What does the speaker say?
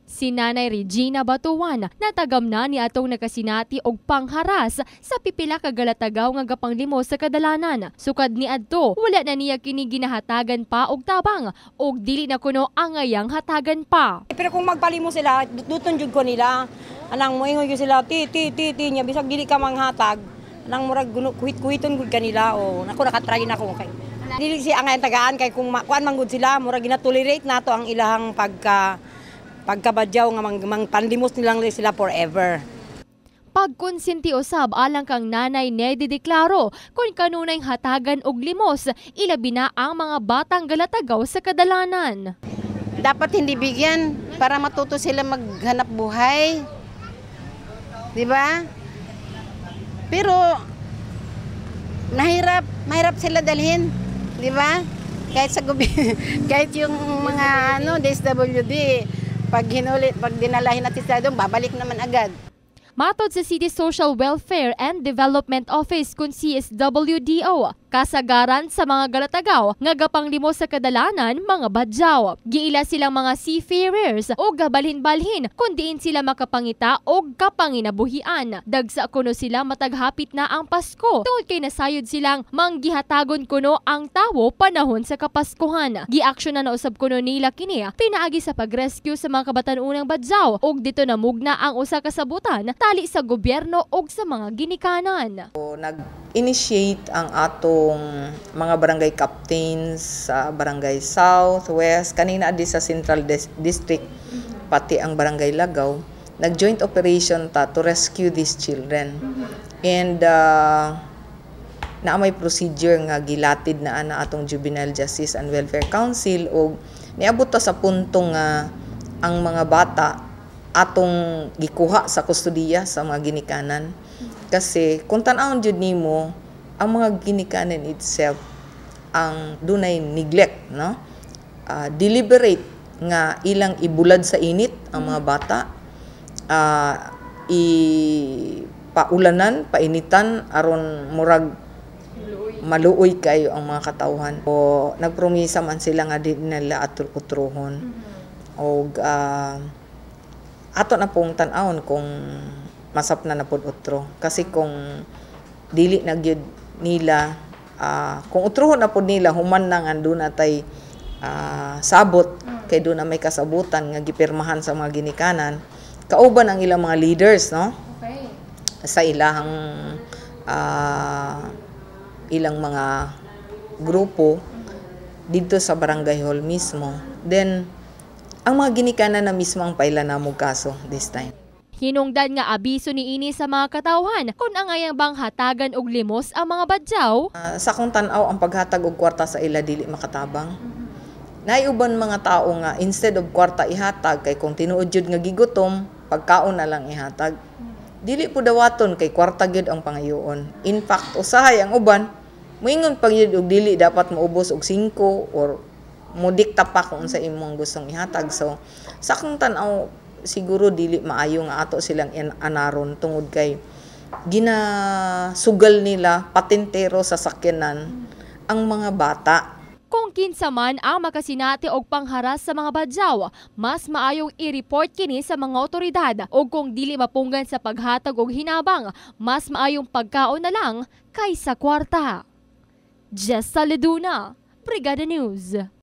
Si Nanay Regina Batuan natagam na ni atong nakasinati og pangharas sa pipila ka galatagaw nga gapanglimos sa kadalanan. Sukad ni adto, wala na niya kini ginahatagan pa og tabang og dili na kuno angayang hatagan pa. Pero kung magpalimos sila, duton jud ko nila. Anang moingon gyud sila ti nya bisag dili ka manghatag. Anang murag kuhit-kuhiton gud kanila o nako nakatry na ko kay. Dili si angay tagaan kay kung kuan man gud sila murag gina-tolerate nato ang ilahang pagkabadyaw nga mang panlimos nilang sila forever. Pagkonsinti usab alang kang Nanay Nedy deklaro kung kanunay hatagan og limos, ilabi na ang mga batang galatagaw sa kadalanan. Dapat hindi bigyan para matuto sila maghanap buhay. 'Di ba? Pero mahirap sila dalhin, 'di ba? Kahit sa kahit yung mga DSWD pag dinalahin natin sa doon, babalik naman agad. Matod sa City Social Welfare and Development Office kung CSWDO, kasagaran sa mga galatagaw nga gapanglimos sa kadalanan mga badyaw. Giila silang mga seafarers o gabalhin-balhin kung diin sila makapangita o kapanginabuhian. Dagsa kuno sila mataghapit na ang Pasko tungod kay nasayod silang manggihatagon kuno ang tawo panahon sa Kapaskuhan. Giaksyon na usab kuno nila kini pinaagi sa pag-rescue sa mga kabatan-unang badyaw og dito namugna ang usa ka sabutan tali sa gobyerno o sa mga ginikanan. Nag-initiate ang atong mga barangay captains sa barangay South, West, kanina di sa Central District, pati ang barangay Lagaw, nag-joint operation ta to rescue these children. And na may procedure nga gilatid na ana atong Juvenile Justice and Welfare Council o niabot ta sa punto nga ang mga bata atong gikuha sa kustodiya sa mga ginikanan. Kasi kung tan-awon jud nimo ang mga ginikanan itself ang dunay neglect, no? Deliberate nga ilang ibulad sa init ang mga bata, paulanan, painitan aron murag maluoy kayo ang mga katawhan. O nagpromisa man sila nga di nila utruhon. O ato na pong tan-awon kung masap na pod utro. Kasi kung dili na gyud nila, kung utruhon na pod nila, human na nga doon natay sabot, kay doon na may kasabutan nga gipirmahan sa mga ginikanan, kauban ang ilang mga leaders, no? Okay. Sa ilang mga grupo dito sa barangay hall mismo. Then ang mga ginikanan na mismo ang paila na mong kaso this time. Hinungdan nga abiso ni ini sa mga katawhan kung angayang bang hatagan og limos ang mga badyaw. Sa kung tan-aw ang paghatag og kwarta sa ila dili makatabang. Naiuban mga tao nga instead of kwarta ihatag kay kung tinuod jud nga gigutom, pagkaon na lang ihatag. Dili po dawaton kay kwarta gyud ang pangayoon. In fact, usahay ang uban, moingon pag yun og dili dapat maubos og 5 or mudikta pa kung sa imong gustong ihatag. So, sa kung tan-aw, siguro dili maayo nga ato silang anaron tungod kay ginasugal nila patintero sa sakyanan ang mga bata. Kung kinsa man ang makasinati og pangharas sa mga badyaw, mas maayong i-report kini sa mga otoridad o kung dili mapunggan sa paghatag og hinabang, mas maayong pagkaon na lang kaysa kwarta. Jessa Leduna, Brigada News.